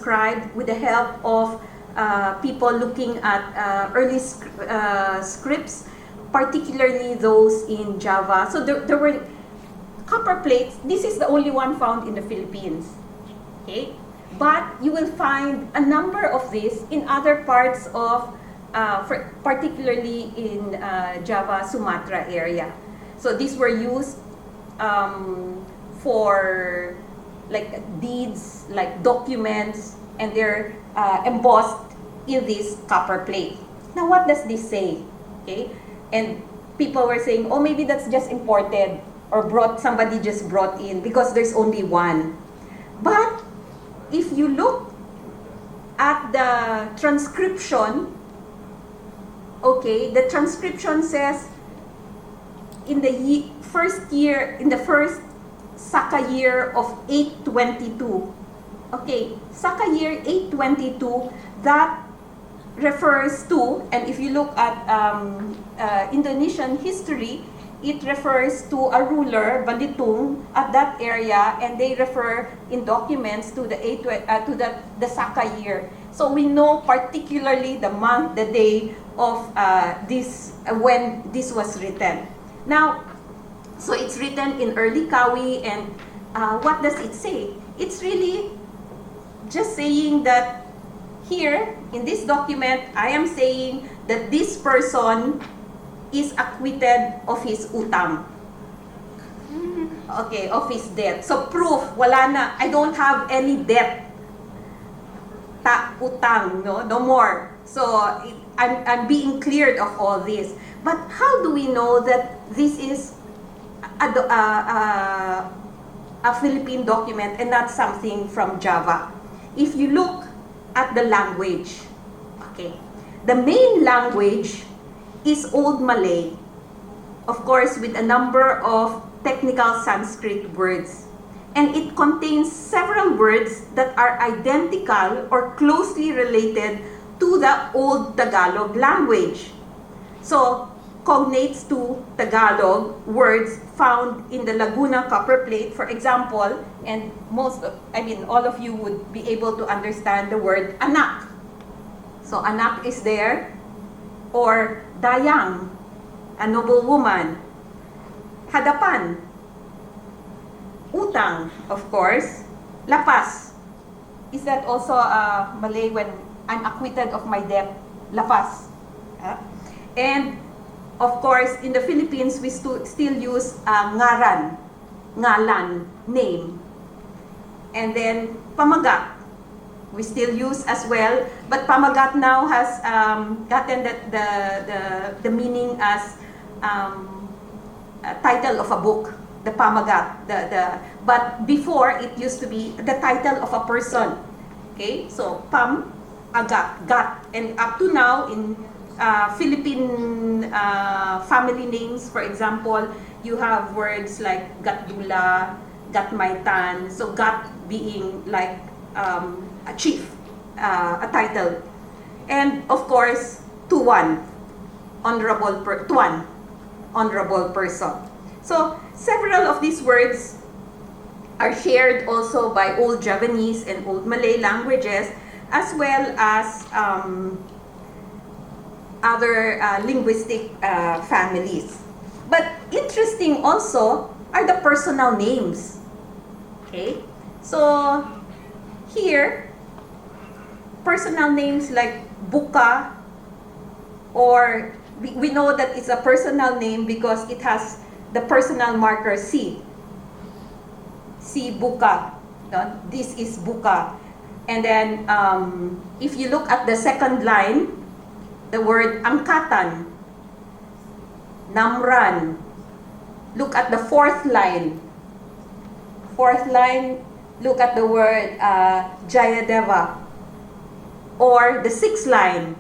inscribed with the help of people looking at early scripts, particularly those in Java. So there were copper plates. This is the only one found in the Philippines. Okay? But you will find a number of these in other parts of, particularly in Java, Sumatra area. So these were used for like deeds, like documents, and they're embossed in this copper plate. Now what does this say? Okay? And people were saying, oh, maybe that's just imported or somebody just brought in because there's only one. But if you look at the transcription, okay, the transcription says in the first Saka year of 822. Okay, Saka year 822, that refers to, and if you look at Indonesian history, it refers to a ruler, Balitung, at that area, and they refer in documents to the Saka year. So we know particularly the month, the day of when this was written. Now, so it's written in early Kawi, and what does it say? It's really just saying that here, in this document, I am saying that this person is acquitted of his utang. Okay, of his debt. So proof, wala na. I don't have any debt. Utang, no more. So I'm being cleared of all this. But how do we know that this is a Philippine document and not something from Java? If you look at the language, okay, the main language is Old Malay, of course, with a number of technical Sanskrit words. And it contains several words that are identical or closely related to the Old Tagalog language. So, cognates to Tagalog words found in the Laguna copper plate, for example, and all of you would be able to understand the word anak. So, anak is there, or dayang, a noble woman, hadapan, utang, of course, lapas. Is that also Malay when I'm acquitted of my debt? Lapas. And of course, in the Philippines, we still use ngaran, ngalan, name. And then pamagat, we still use as well. But pamagat now has gotten the meaning as a title of a book, the pamagat. But before, it used to be the title of a person. Okay, so pam, agat, gat. And up to now, in Philippine family names, for example, you have words like Gatdula, Gatmaitan. So Gat being like a chief, a title. And of course, Tuan, Tuan, honorable person. So several of these words are shared also by Old Javanese and Old Malay languages, as well as other linguistic families. But interesting also are the personal names. Okay, so here, personal names like Buka, or we know that it's a personal name because it has the personal marker C. C Buka. This is Buka. And then if you look at the second line, the word angkatan, namran. Look at the fourth line. Fourth line, look at the word Jayadeva. Or the sixth line,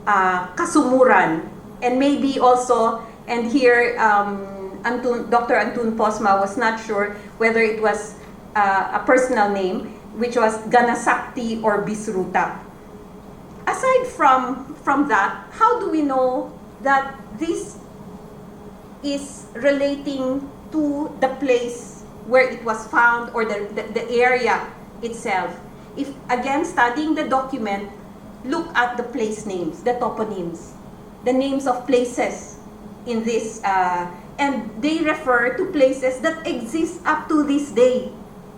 kasumuran. And maybe also, and here Dr. Antun Posma was not sure whether it was a personal name, which was Ganasakti or Bisruta. Aside from that, how do we know that this is relating to the place where it was found or the area itself? if again studying the document, look at the place names, the toponyms, the names of places in this, and they refer to places that exist up to this day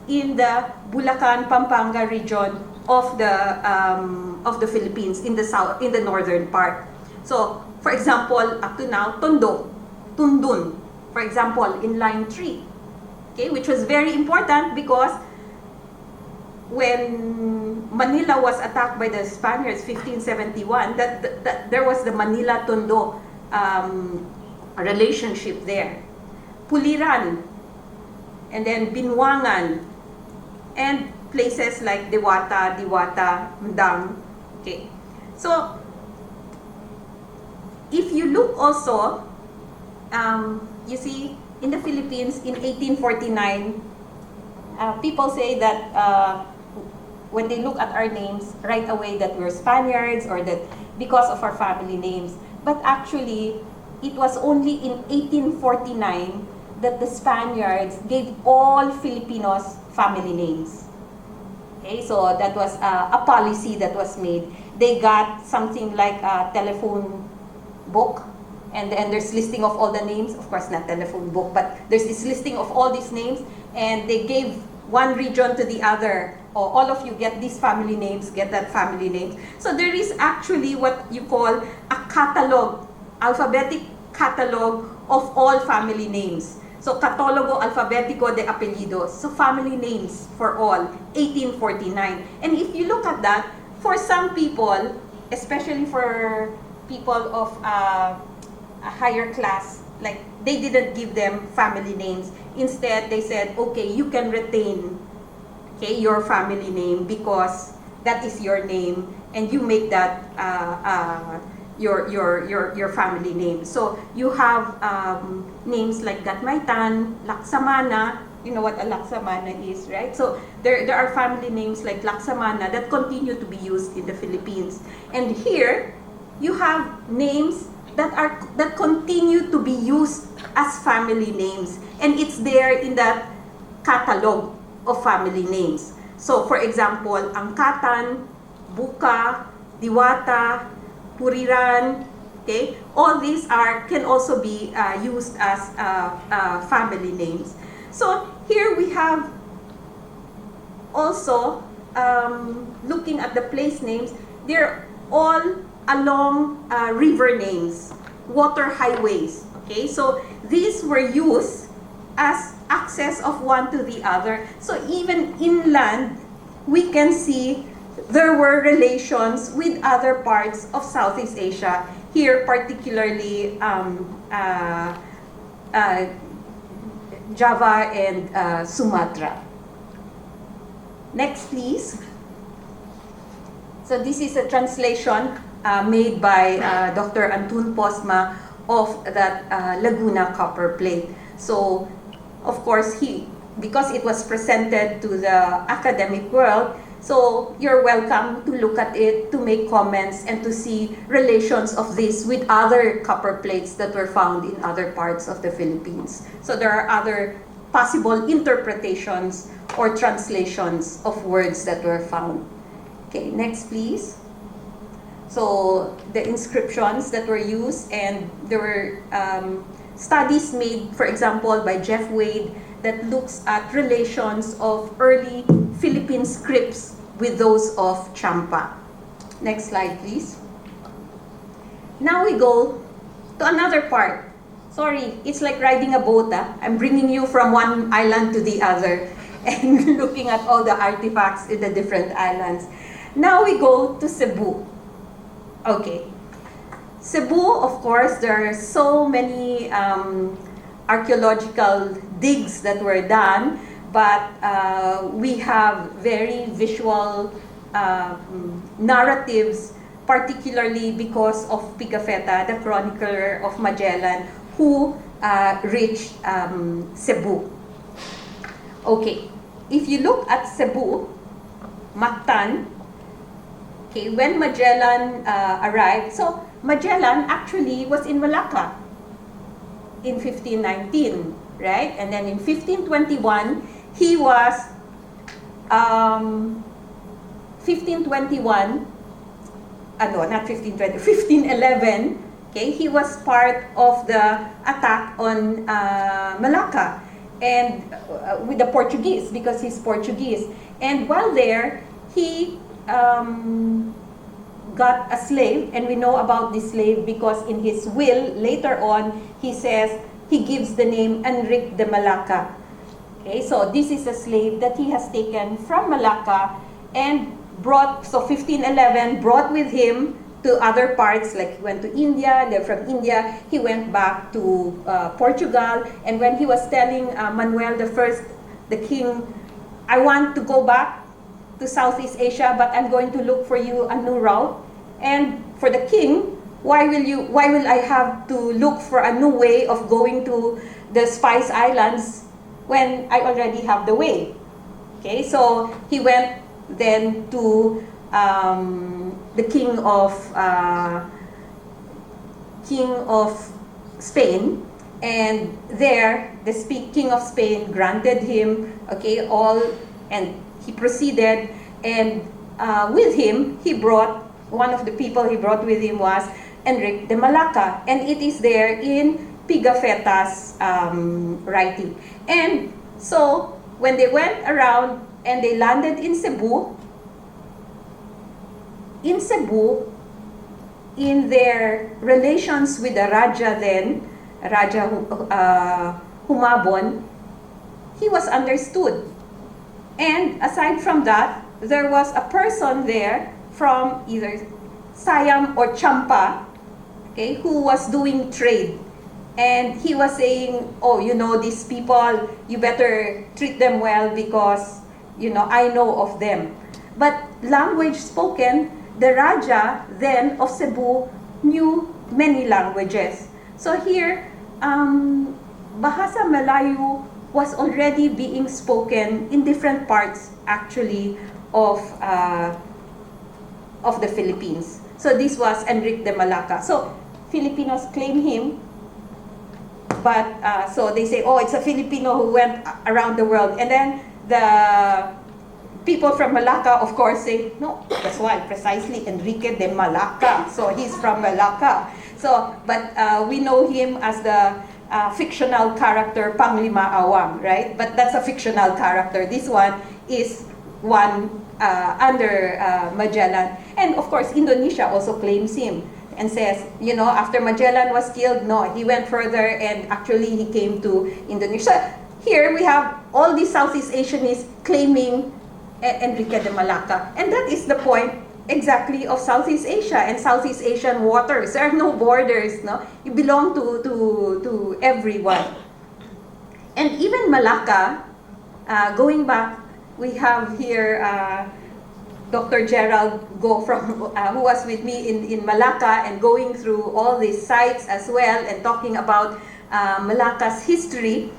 in the Bulacan, Pampanga region of the Philippines, in the south, in the northern part. So, for example, up to now, Tondo, Tundun, for example, in line 3, okay, which was very important because when Manila was attacked by the Spaniards, 1571, that there was the Manila-Tondo relationship there. Puliran, and then Binwangan, and places like Diwata, Mdang. Okay, so if you look also, you see, in the Philippines in 1849, people say that when they look at our names, right away that we're Spaniards or that because of our family names. But actually, it was only in 1849 that the Spaniards gave all Filipinos family names. Okay, so that was a policy that was made. They got something like a telephone book, and then there's listing of all the names. Of course, not telephone book, but there's this listing of all these names, and they gave one region to the other. Oh, all of you get these family names, get that family names. So there is actually what you call a catalog, alphabetic catalog of all family names. So, Catálogo Alfabético de Apellidos. So, family names for all, 1849. And if you look at that, for some people, especially for people of a higher class, like they didn't give them family names. Instead, they said, okay, you can retain, okay, your family name because that is your name, and you make that your family name. So you have names like Gatmaitan, Laksamana. You know what a Laksamana is, right? So there are family names like Laksamana that continue to be used in the Philippines. And here you have names that continue to be used as family names, and it's there in that catalog of family names. So for example, Angkatan, Buka, Diwata, Puriran, okay, all these can also be used as family names. So here we have also looking at the place names. They're all along river names, water highways. Okay, so these were used as access of one to the other. So even inland, we can see there were relations with other parts of Southeast Asia, here particularly Java and Sumatra. Next, please. So this is a translation made by Dr. Antun Posma of that Laguna copper plate. So, of course, because it was presented to the academic world, so you're welcome to look at it, to make comments, and to see relations of this with other copper plates that were found in other parts of the Philippines. So there are other possible interpretations or translations of words that were found. Okay, next please. So the inscriptions that were used, and there were studies made, for example, by Jeff Wade, that looks at relations of early Philippine scripts with those of Champa. Next slide, please. Now we go to another part. Sorry, it's like riding a boat. I'm bringing you from one island to the other and looking at all the artifacts in the different islands. Now we go to Cebu. Okay. Cebu, of course, there are so many archaeological digs that were done, but we have very visual narratives, particularly because of Pigafetta, the chronicler of Magellan, who reached Cebu. Okay, if you look at Cebu, Mactan, okay, when Magellan arrived, so Magellan actually was in Malacca in 1519, right? And then in 1521, he was 1521, not 1520, 1511, okay, he was part of the attack on Malacca and with the Portuguese, because he's Portuguese. And while there, he got a slave, and we know about this slave because in his will later on he says he gives the name Enrique de Malacca. Okay, so this is a slave that he has taken from Malacca and brought, so 1511, brought with him to other parts, like he went to India, then from India he went back to Portugal, and when he was telling Manuel I, the king, I want to go back to Southeast Asia, but I'm going to look for you a new route. And for the king, why will I have to look for a new way of going to the Spice Islands when I already have the way? Okay, so he went then to the king of Spain, and there the king of Spain granted him, okay, all, and he proceeded, and with him he brought, one of the people he brought with him was Enrique de Malacca, and it is there in Pigafetta's writing. And so when they went around and they landed in Cebu, in their relations with the Raja then, Raja Humabon, he was understood. And aside from that, there was a person there from either Siam or Champa, okay, who was doing trade. And he was saying, oh, you know, these people, you better treat them well because, you know, I know of them. But language spoken, the Raja then of Cebu knew many languages. So here, Bahasa Melayu was already being spoken in different parts, actually, of the Philippines. So this was Enrique de Malacca. So Filipinos claim him, but so they say, oh, it's a Filipino who went around the world. And then the people from Malacca, of course, say, no, that's why, precisely, Enrique de Malacca. So he's from Malacca. So, but we know him as the fictional character Panglima Awang, right? But that's a fictional character. This one is one under Magellan. And of course, Indonesia also claims him and says, you know, after Magellan was killed, no, he went further and actually he came to Indonesia. Here we have all these Southeast Asianists claiming Enrique de Malacca. And that is the point exactly of Southeast Asia and Southeast Asian waters. There are no borders, no? You belong to everyone. And even Malacca, going back, we have here Dr. Gerald Go from who was with me in Malacca and going through all these sites as well and talking about Malacca's history.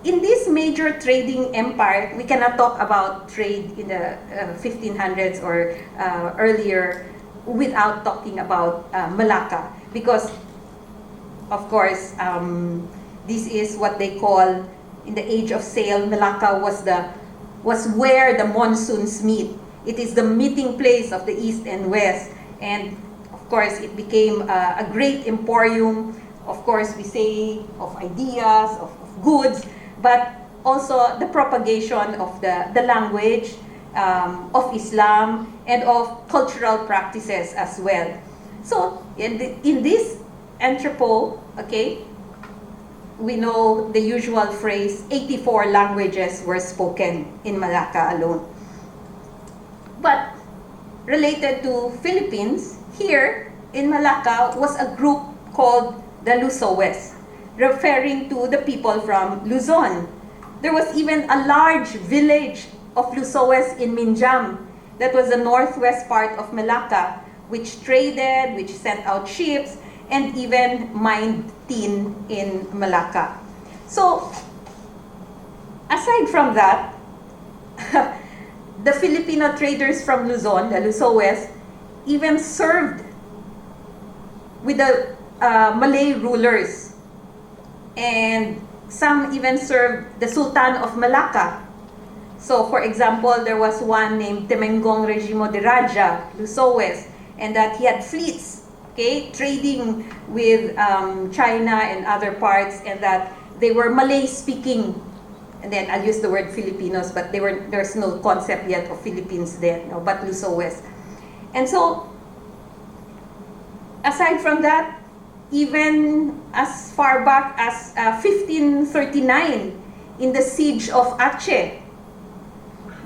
In this major trading empire, we cannot talk about trade in the 1500s or earlier without talking about Malacca, because of course this is what they call, in the age of sail, Malacca was where the monsoons meet. It is the meeting place of the East and West, and of course it became a great emporium. Of course, we say of ideas, of goods, but also the propagation of the language, of Islam, and of cultural practices as well. So in this entrepot, okay, we know the usual phrase, 84 languages were spoken in Malacca alone. But related to Philippines, here in Malacca was a group called the Lusoes, referring to the people from Luzon. There was even a large village of Lusoes in Minjam, that was the northwest part of Malacca, which traded, which sent out ships, and even mined tin in Malacca. So, aside from that, the Filipino traders from Luzon, the Lusoes, even served with the Malay rulers, and some even served the Sultan of Malacca. So for example, there was one named Temengong Regimo de Raja, Lusoes, and that he had fleets, okay, trading with China and other parts, and that they were Malay-speaking. And then I'll use the word Filipinos, but there's no concept yet of Philippines then, no, but Lusoes. And so, aside from that, even as far back as 1539, in the siege of Aceh,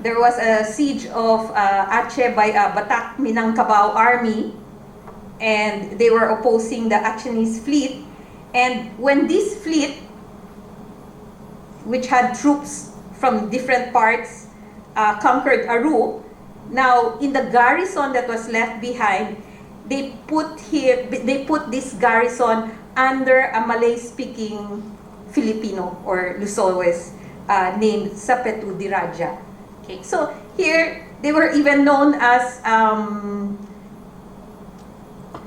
there was a siege of Aceh by a Batak Minangkabau army, and they were opposing the Achenese fleet. And when this fleet, which had troops from different parts, conquered Aru, now in the garrison that was left behind, they put this garrison under a Malay-speaking Filipino or Lusoes named Sapetu Diraja. Okay, so here they were even known as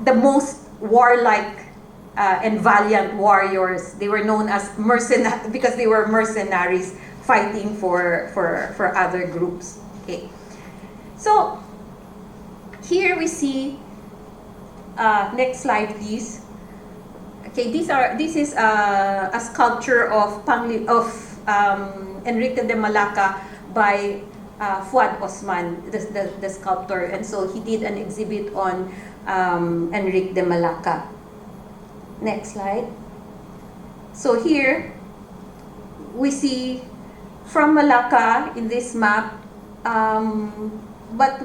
the most warlike and valiant warriors. They were known as because they were mercenaries fighting for other groups. Okay, so here we see. Next slide, please. Okay, this is a sculpture of Enrique de Malacca by Fuad Osman, the sculptor, and so he did an exhibit on Enrique de Malacca. Next slide. So here we see from Malacca in this map, but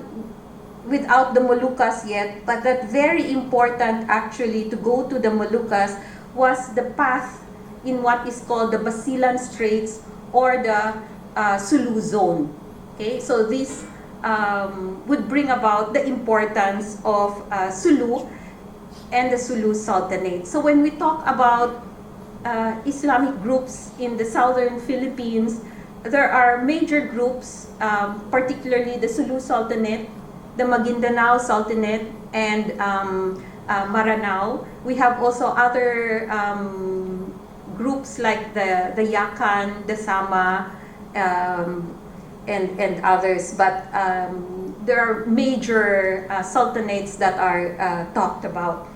without the Moluccas yet, but that very important actually to go to the Moluccas was the path in what is called the Basilan Straits or the Sulu Zone. Okay, so this would bring about the importance of Sulu and the Sulu Sultanate. So when we talk about Islamic groups in the southern Philippines, there are major groups, particularly the Sulu Sultanate, the Maguindanao Sultanate, and Maranao. We have also other groups like the Yakan, the Sama, and others. But there are major sultanates that are talked about.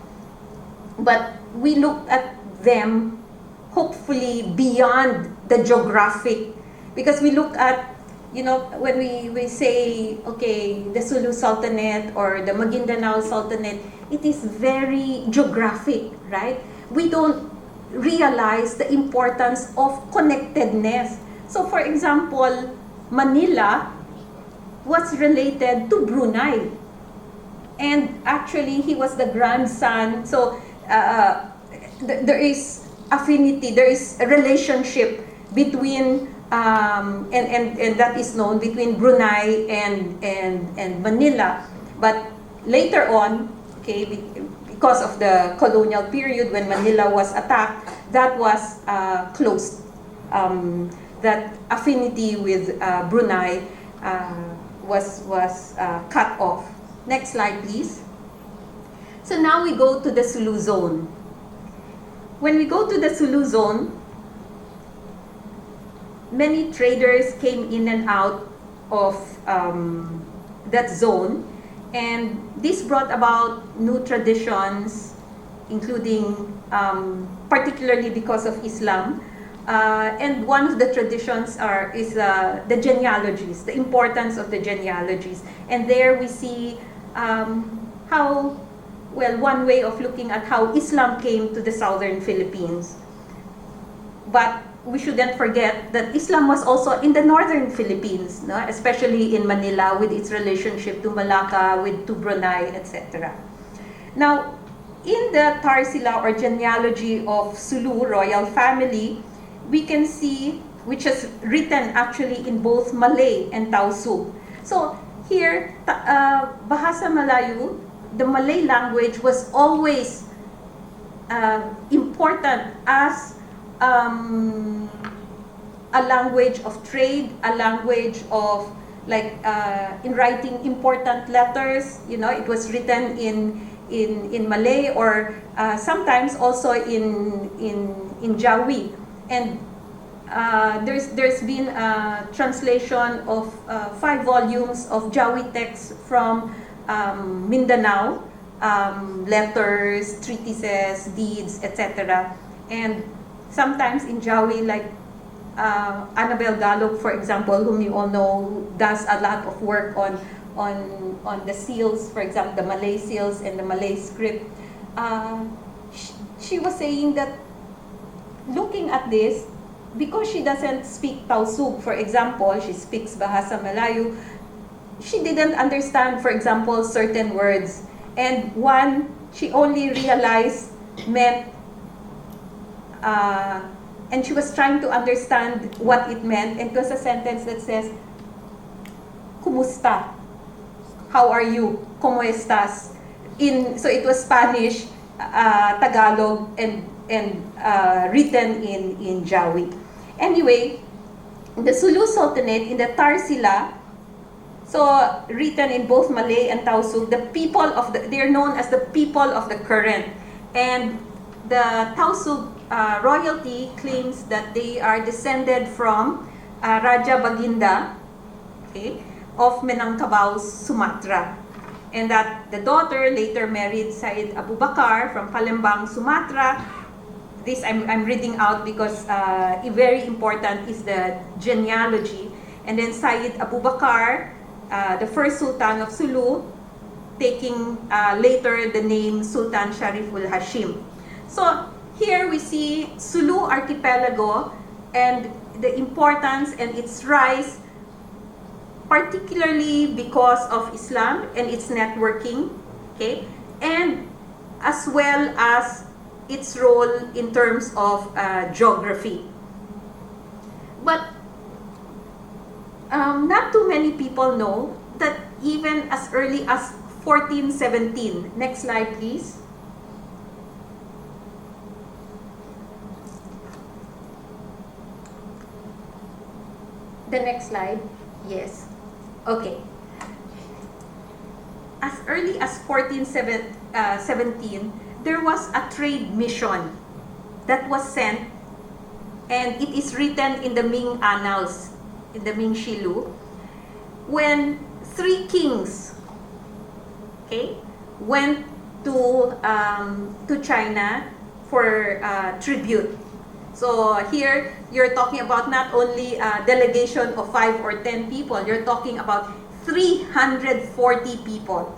But we look at them hopefully beyond the geographic, because we look at, you know, when we say, okay, the Sulu Sultanate or the Maguindanao Sultanate, it is very geographic, right? We don't realize the importance of connectedness. So for example, Manila was related to Brunei. And actually, he was the grandson. So there is affinity, there is a relationship between and that is known between Brunei and Manila. But later on, okay, because of the colonial period when Manila was attacked, that was closed. That affinity with Brunei was cut off. Next slide, please. So now we go to the Sulu Zone. When we go to the Sulu Zone, many traders came in and out of that zone, and this brought about new traditions, including particularly because of Islam. And one of the traditions is the genealogies, the importance of the genealogies. And there we see how, well, one way of looking at how Islam came to the southern Philippines. But we shouldn't forget that Islam was also in the northern Philippines, no? Especially in Manila with its relationship to Malacca, to Brunei, etc. Now, in the Tarsila or genealogy of Sulu royal family, we can see, which is written actually in both Malay and Tausug. So here, Bahasa Melayu, the Malay language was always important as a language of trade, a language of like in writing important letters. You know, it was written in Malay or sometimes also in Jawi. And there's been a translation of 5 volumes of Jawi texts from Mindanao, letters, treatises, deeds, etc. And sometimes in Jawi, like Annabel Gallup, for example, whom you all know, does a lot of work on the seals, for example, the Malay seals and the Malay script. She was saying that looking at this, because she doesn't speak Tausug, for example, she speaks Bahasa Melayu, she didn't understand, for example, certain words. And one, she only realized meant, and she was trying to understand what it meant, and it was a sentence that says, Kumusta? How are you? ¿Cómo estás? So it was Spanish, Tagalog, and written in Jawi. Anyway, the Sulu Sultanate in the Tarsila, so written in both Malay and Tausug, the people of they're known as the people of the current. And the Tausug royalty claims that they are descended from Raja Baginda, okay, of Minangkabau, Sumatra. And that the daughter later married Syed Abu Bakar from Palembang, Sumatra. This I'm reading out because very important is the genealogy. And then Syed Abu Bakar, the first Sultan of Sulu, taking later the name Sultan Shariful Hashim. So here we see Sulu archipelago and the importance and its rise, particularly because of Islam and its networking, okay, and as well as its role in terms of geography. But not too many people know that even as early as 1417, next slide please. The next slide, yes. Okay. As early as 1417, there was a trade mission that was sent, and it is written in the Ming Annals, in the Ming Shilu, when 3 kings, okay, went to China for tribute. So here, you're talking about not only a delegation of 5 or 10 people, you're talking about 340 people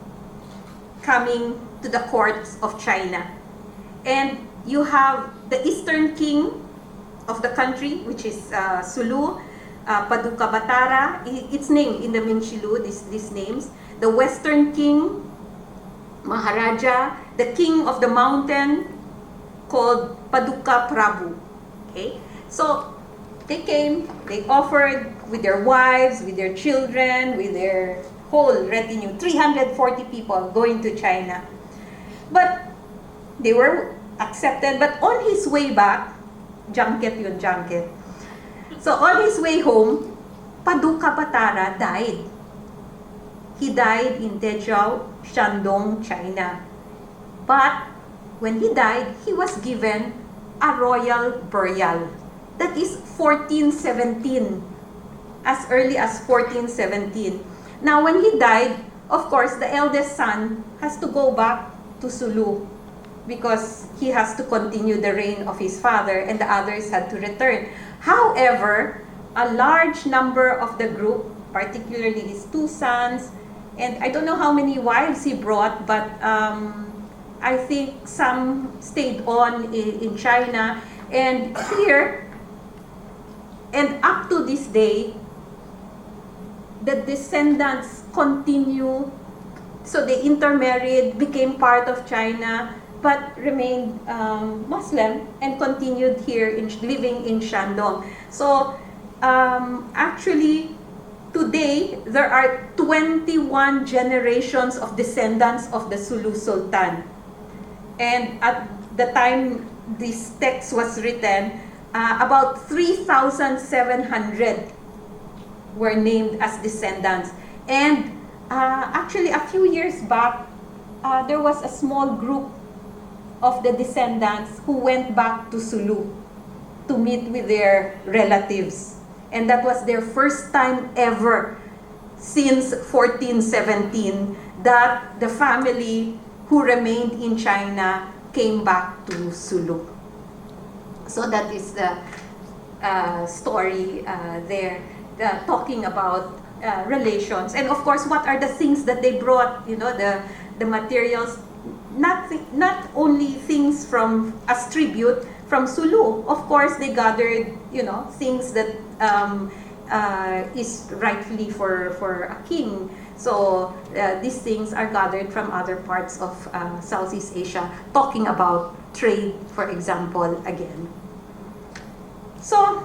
coming to the courts of China. And you have the eastern king of the country, which is Sulu, Paduka Batara, it's named in the Ming Shilu, these names. The western king, Maharaja, the king of the mountain, called Paduka Prabhu. Okay, so they came, they offered with their wives, with their children, with their whole retinue, 340 people going to China. But they were accepted, but on his way back, junket. So on his way home, Paduka Batara died. He died in Dezhou, Shandong, China. But when he died, he was given a royal burial. That is 1417, as early as 1417. Now when he died, of course, the eldest son has to go back to Sulu because he has to continue the reign of his father, and the others had to return. However, a large number of the group, particularly his 2 sons, and I don't know how many wives he brought, but I think some stayed on in China. And here, and up to this day, the descendants continue. So they intermarried, became part of China, but remained Muslim and continued here living in Shandong. So actually, today, there are 21 generations of descendants of the Sulu Sultan. And at the time this text was written, about 3,700 were named as descendants. And actually, a few years back, there was a small group of the descendants who went back to Sulu. to meet with their relatives. And that was their first time ever since 1417 that the family who remained in China came back to Sulu. So that is the story there, talking about relations. And of course, what are the things that they brought, the materials, not only things from as tribute from Sulu. Of course, they gathered, things that is rightfully for a king. So these things are gathered from other parts of Southeast Asia, talking about trade, for example, again. So,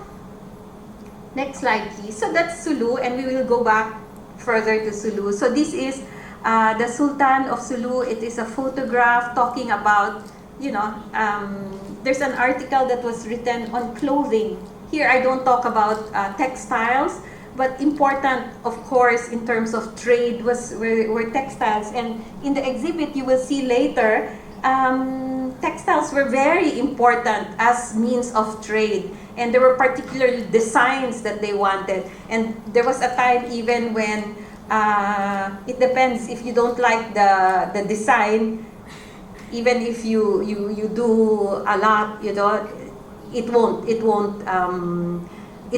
next slide, please. So that's Sulu, and we will go back further to Sulu. So this is the Sultan of Sulu. It is a photograph talking about, there's an article that was written on clothing. Here I don't talk about textiles, but important, of course, in terms of trade were textiles. And in the exhibit you will see later, textiles were very important as means of trade. And there were particular designs that they wanted. And there was a time even when, it depends, if you don't like the design, even if you do a lot, it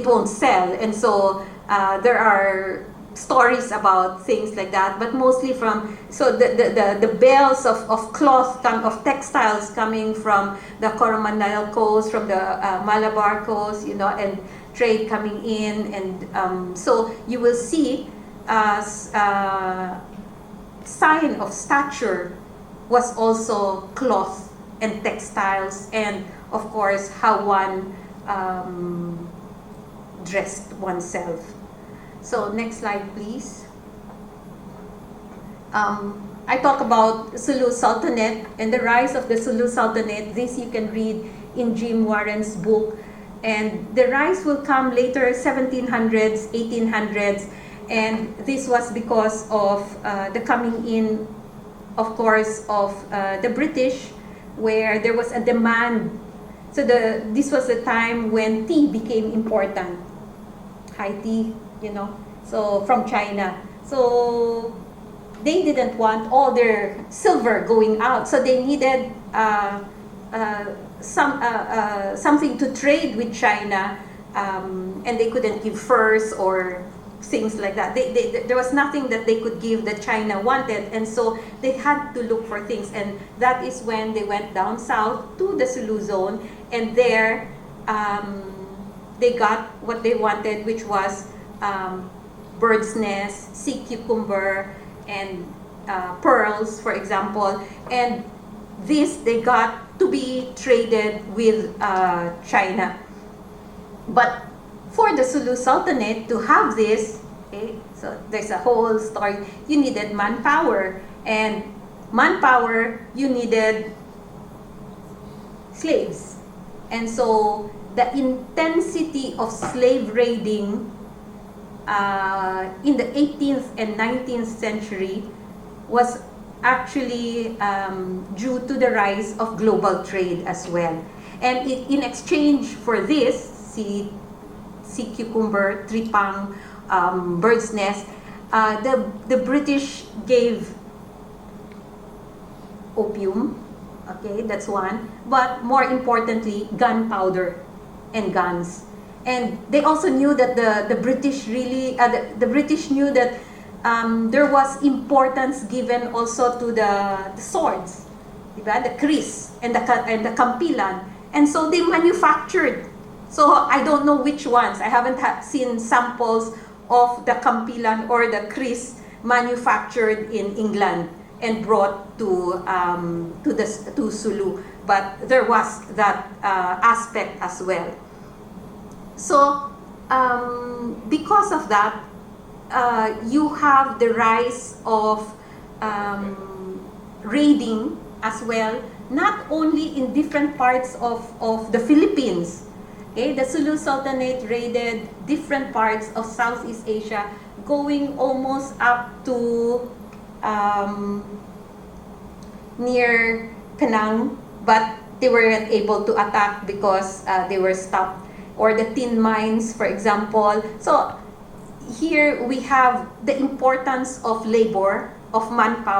won't sell. And so there are stories about things like that, but mostly the bales of cloth, of textiles coming from the Coromandel coast, from the Malabar coast, and trade coming in. And so you will see sign of stature was also cloth and textiles, and of course how one dressed oneself. So next slide, please. I talk about Sulu Sultanate and the rise of the Sulu Sultanate. This you can read in Jim Warren's book. And the rise will come later, 1700s, 1800s. And this was because of the coming in, of course, of the British, where there was a demand. So this was the time when tea became important. High tea, so from China. So they didn't want all their silver going out. So they needed something to trade with China, and they couldn't give furs or things like that. There was nothing that they could give that China wanted, and so they had to look for things. And that is when they went down south to the Sulu zone, and there they got what they wanted, which was bird's nest, sea cucumber, and pearls, for example. And this they got to be traded with China. But for the Sulu Sultanate to have this, so there's a whole story. You needed manpower, and manpower, you needed slaves. And so the intensity of slave raiding in the 18th and 19th century was actually due to the rise of global trade as well. And in exchange for this, sea cucumber, tripang, bird's nest, the British gave opium, okay, that's one, but more importantly, gunpowder and guns. And they also knew that the British really, the British knew that there was importance given also to the swords, diba? The kris and the kampilan. And so they manufactured. So I don't know which ones. I haven't seen samples of the kampilan or the kris manufactured in England and brought to Sulu. But there was that aspect as well. So because of that, you have the rise of raiding as well, not only in different parts of the Philippines. Okay, the Sulu Sultanate raided different parts of Southeast Asia, going almost up to near Penang, but they weren't able to attack because they were stopped, or the tin mines, for example. So here we have the importance of labor, of manpower.